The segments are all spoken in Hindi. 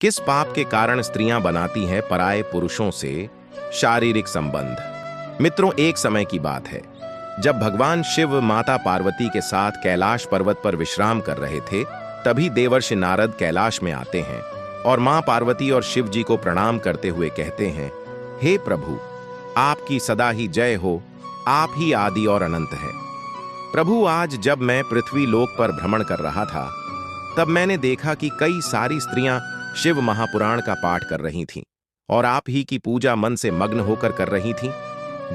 किस पाप के कारण स्त्रियां बनाती हैं पराये पुरुषों से शारीरिक संबंध। मित्रों, एक समय की बात है जब भगवान शिव माता पार्वती के साथ कैलाश पर्वत पर विश्राम कर रहे थे। तभी देवर्षि नारद कैलाश में आते हैं और मां पार्वती और शिव जी को प्रणाम करते हुए कहते हैं, हे प्रभु, आपकी सदा ही जय हो, आप ही आदि और अनंत हैं। प्रभु, आज जब मैं पृथ्वी लोक पर भ्रमण कर रहा था तब मैंने देखा कि कई सारी स्त्रियां शिव महापुराण का पाठ कर रही थीं और आप ही की पूजा मन से मग्न होकर कर रही थीं।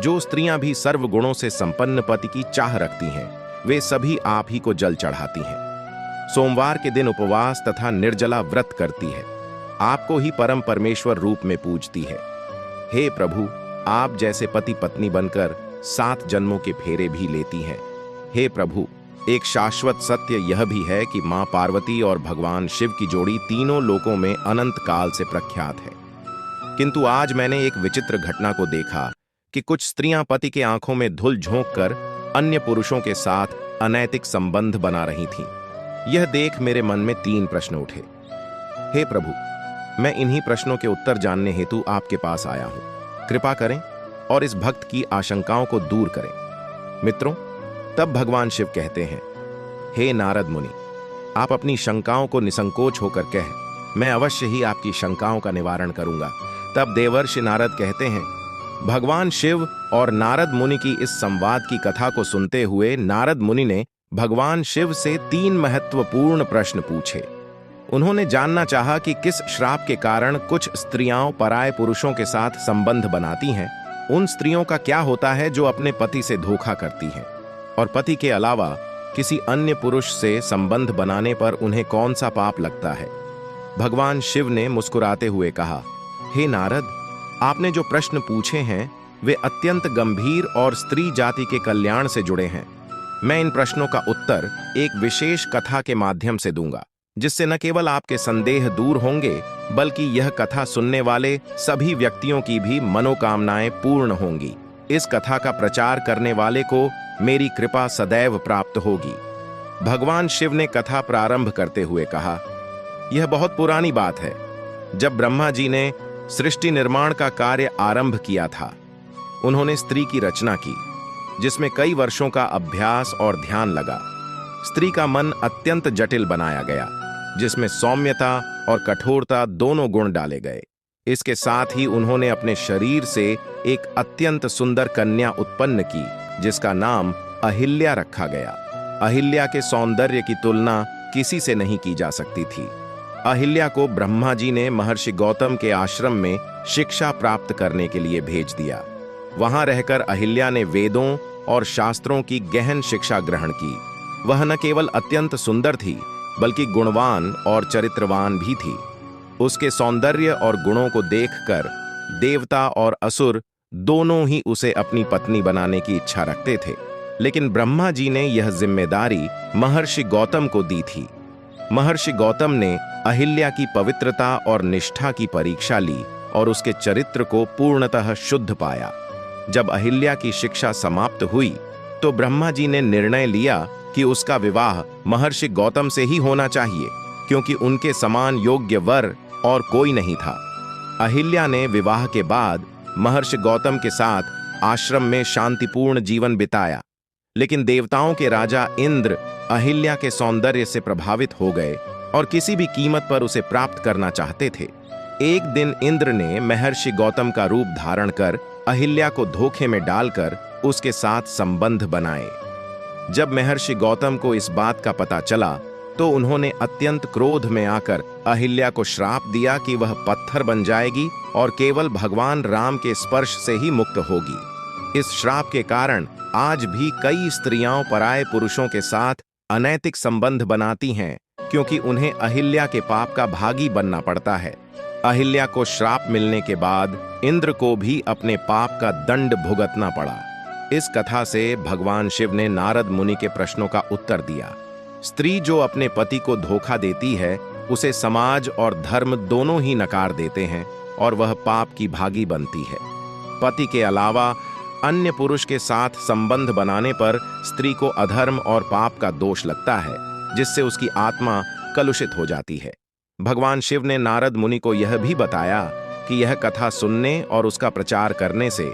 जो स्त्रियां भी सर्व गुणों से संपन्न पति की चाह रखती हैं, वे सभी आप ही को जल चढ़ाती हैं। सोमवार के दिन उपवास तथा निर्जला व्रत करती है, आपको ही परम परमेश्वर रूप में पूजती है। हे प्रभु, आप जैसे पति पत्नी बनकर 7 जन्मों के फेरे भी लेती हैं। हे प्रभु, एक शाश्वत सत्य यह भी है कि मां पार्वती और भगवान शिव की जोड़ी तीनों लोकों में अनंत काल से प्रख्यात है। किंतु आज मैंने एक विचित्र घटना को देखा कि कुछ स्त्रियां पति के आंखों में धूल झोंक कर अन्य पुरुषों के साथ अनैतिक संबंध बना रही थीं। यह देख मेरे मन में 3 प्रश्न उठे। हे प्रभु, मैं इन्हीं प्रश्नों के उत्तर जानने हेतु आपके पास आया हूं। कृपा करें और इस भक्त की आशंकाओं को दूर करें। मित्रों, तब भगवान शिव कहते हैं, हे नारद मुनि, आप अपनी शंकाओं को निसंकोच होकर कह, मैं अवश्य ही आपकी शंकाओं का निवारण करूंगा। तब देवर्षि नारद कहते हैं, भगवान शिव और नारद मुनि की इस संवाद की कथा को सुनते हुए नारद मुनि ने भगवान शिव से 3 महत्वपूर्ण प्रश्न पूछे। उन्होंने जानना चाहा कि किस श्राप के कारण कुछ स्त्रियां पराये पुरुषों के साथ संबंध बनाती हैं। उन स्त्रियों का क्या होता है जो अपने पति से धोखा करती हैं, और पति के अलावा किसी अन्य पुरुष से संबंध बनाने पर उन्हें कौन सा पाप लगता है। भगवान शिव ने मुस्कुराते हुए कहा, हे नारद, आपने जो प्रश्न पूछे हैं वे अत्यंत गंभीर और स्त्री जाति के कल्याण से जुड़े हैं। मैं इन प्रश्नों का उत्तर एक विशेष कथा के माध्यम से दूंगा, जिससे न केवल आपके संदेह दूर होंगे बल्कि यह कथा सुनने वाले सभी व्यक्तियों की भी मनोकामनाएं पूर्ण होंगी। इस कथा का प्रचार करने वाले को मेरी कृपा सदैव प्राप्त होगी। भगवान शिव ने कथा प्रारंभ करते हुए कहा, यह बहुत पुरानी बात है। जब ब्रह्मा जी ने सृष्टि निर्माण का कार्य आरंभ किया था, उन्होंने स्त्री की रचना की, जिसमें कई वर्षों का अभ्यास और ध्यान लगा। स्त्री का मन अत्यंत जटिल बनाया गया, जिसमें सौम्यता और कठोरता दोनों गुण डाले गए। इसके साथ ही उन्होंने अपने शरीर से एक अत्यंत सुंदर कन्या उत्पन्न की, जिसका नाम अहिल्या रखा गया। अहिल्या के सौंदर्य की तुलना किसी से नहीं की जा सकती थी। अहिल्या को ब्रह्मा जी ने महर्षि गौतम के आश्रम में शिक्षा प्राप्त करने के लिए भेज दिया। वहां रहकर अहिल्या ने वेदों और शास्त्रों की गहन शिक्षा ग्रहण की। वह न केवल अत्यंत सुंदर थी बल्कि गुणवान और चरित्रवान भी थी। उसके सौंदर्य और गुणों को देखकर देवता और असुर दोनों ही उसे अपनी पत्नी बनाने की इच्छा रखते थे। लेकिन ब्रह्मा जी ने यह जिम्मेदारी महर्षि गौतम को दी थी। महर्षि गौतम ने अहिल्या की पवित्रता और निष्ठा की परीक्षा ली और उसके चरित्र को पूर्णतः शुद्ध पाया। जब अहिल्या की शिक्षा समाप्त हुई तो ब्रह्मा जी ने निर्णय लिया कि उसका विवाह महर्षि गौतम से ही होना चाहिए, क्योंकि उनके समान योग्य वर और कोई नहीं था। अहिल्या ने विवाह के बाद महर्षि गौतम के साथ आश्रम में शांतिपूर्ण जीवन बिताया। लेकिन देवताओं के राजा इंद्र अहिल्या के सौंदर्य से प्रभावित हो गए और किसी भी कीमत पर उसे प्राप्त करना चाहते थे। एक दिन इंद्र ने महर्षि गौतम का रूप धारण कर अहिल्या को धोखे में डालकर उसके साथ संबंध बनाए। जब महर्षि गौतम को इस बात का पता चला तो उन्होंने अत्यंत क्रोध में आकर अहिल्या को श्राप दिया कि वह पत्थर बन जाएगी और केवल भगवान राम के स्पर्श से ही मुक्त होगी। इस श्राप के कारण आज भी कई स्त्रियां पराये पुरुषों के साथ अनैतिक संबंध बनाती हैं, क्योंकि उन्हें अहिल्या के पाप का भागी बनना पड़ता है। अहिल्या को श्राप मिलने के बाद इंद्र को भी अपने पाप का दंड भुगतना पड़ा। इस कथा से भगवान शिव ने नारद मुनि के प्रश्नों का उत्तर दिया। स्त्री जो अपने पति को धोखा देती है, उसे समाज और धर्म दोनों ही नकार देते हैं और वह पाप की भागी बनती है। पति के अलावा अन्य पुरुष के साथ संबंध बनाने पर स्त्री को अधर्म और पाप का दोष लगता है, जिससे उसकी आत्मा कलुषित हो जाती है। भगवान शिव ने नारद मुनि को यह भी बताया कि यह कथा सुनने और उसका प्रचार करने से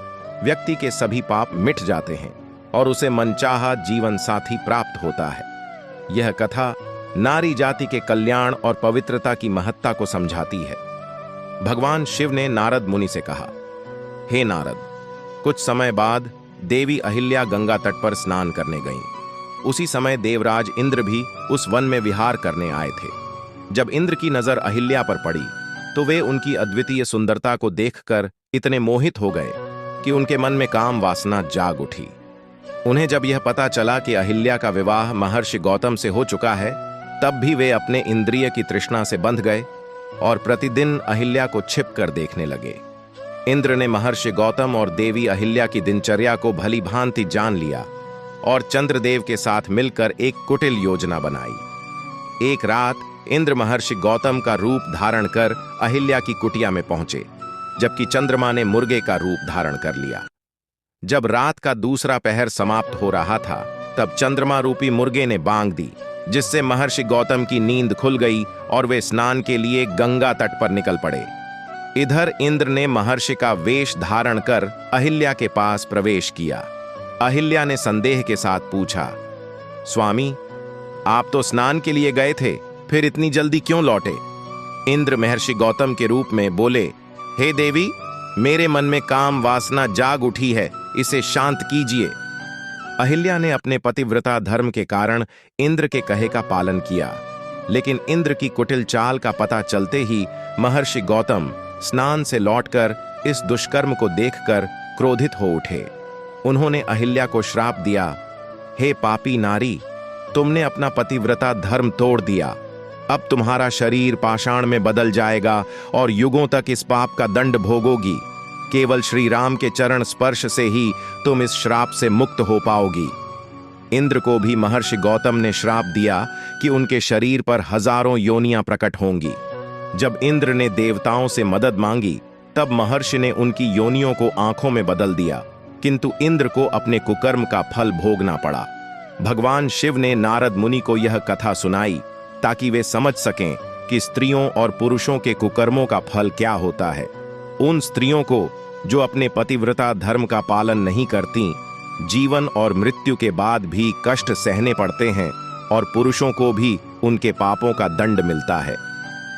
व्यक्ति के सभी पाप मिट जाते हैं और उसे मनचाहा जीवन साथी प्राप्त होता है। यह कथा नारी जाति के कल्याण और पवित्रता की महत्ता को समझाती है। भगवान शिव ने नारद मुनि से कहा, हे नारद, कुछ समय बाद देवी अहिल्या गंगा तट पर स्नान करने गईं। उसी समय देवराज इंद्र भी उस वन में विहार करने आए थे। जब इंद्र की नजर अहिल्या पर पड़ी तो वे उनकी अद्वितीय सुंदरता को देखकर इतने मोहित हो गए कि उनके मन में काम वासना जाग उठी। उन्हें जब यह पता चला कि अहिल्या का विवाह महर्षि गौतम से हो चुका है, तब भी वे अपने इंद्रिय की तृष्णा से बंध गए और प्रतिदिन अहिल्या को छिप कर देखने लगे। इंद्र ने महर्षि गौतम और देवी अहिल्या की दिनचर्या को भली भांति जान लिया और चंद्रदेव के साथ मिलकर एक कुटिल योजना बनाई। एक रात इंद्र महर्षि गौतम का रूप धारण कर अहिल्या की कुटिया में पहुंचे, जबकि चंद्रमा ने मुर्गे का रूप धारण कर लिया। जब रात का दूसरा पहर समाप्त हो रहा था, तब चंद्रमा रूपी मुर्गे ने बांग दी, जिससे महर्षि गौतम की नींद खुल गई और वे स्नान के लिए गंगा तट पर निकल पड़े। इधर इंद्र ने महर्षि का वेश धारण कर अहिल्या के पास प्रवेश किया। अहिल्या ने संदेह के साथ पूछा, स्वामी, आप तो स्नान के लिए गए थे, फिर इतनी जल्दी क्यों लौटे? इंद्र महर्षि गौतम के रूप में बोले, हे देवी, मेरे मन में काम वासना जाग उठी है, इसे शांत कीजिए। अहिल्या ने अपने पतिव्रता धर्म के कारण इंद्र के कहे का पालन किया, लेकिन इंद्र की कुटिल चाल का पता चलते ही महर्षि गौतम स्नान से लौटकर इस दुष्कर्म को देखकर क्रोधित हो उठे। उन्होंने अहिल्या को श्राप दिया, हे पापी नारी, तुमने अपना पतिव्रता धर्म तोड़ दिया। अब तुम्हारा शरीर पाषाण में बदल जाएगा और युगों तक इस पाप का दंड भोगोगी। केवल श्री राम के चरण स्पर्श से ही तुम इस श्राप से मुक्त हो पाओगी। इंद्र को भी महर्षि गौतम ने श्राप दिया कि उनके शरीर पर हजारों योनियां प्रकट होंगी। जब इंद्र ने देवताओं से मदद मांगी, तब महर्षि ने उनकी योनियों को आंखों में बदल दिया, किंतु इंद्र को अपने कुकर्म का फल भोगना पड़ा। भगवान शिव ने नारद मुनि को यह कथा सुनाई ताकि वे समझ सकें कि स्त्रियों और पुरुषों के कुकर्मों का फल क्या होता है। उन स्त्रियों को जो अपने पतिव्रता धर्म का पालन नहीं करती, जीवन और मृत्यु के बाद भी कष्ट सहने पड़ते हैं और पुरुषों को भी उनके पापों का दंड मिलता है।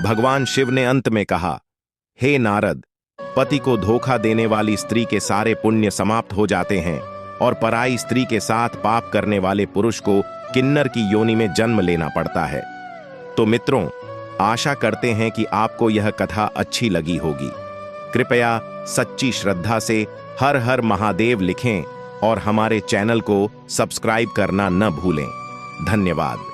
भगवान शिव ने अंत में कहा, हे नारद, पति को धोखा देने वाली स्त्री के सारे पुण्य समाप्त हो जाते हैं और पराई स्त्री के साथ पाप करने वाले पुरुष को किन्नर की योनि में जन्म लेना पड़ता है। तो मित्रों, आशा करते हैं कि आपको यह कथा अच्छी लगी होगी। कृपया सच्ची श्रद्धा से हर हर महादेव लिखें और हमारे चैनल को सब्सक्राइब करना न भूलें। धन्यवाद।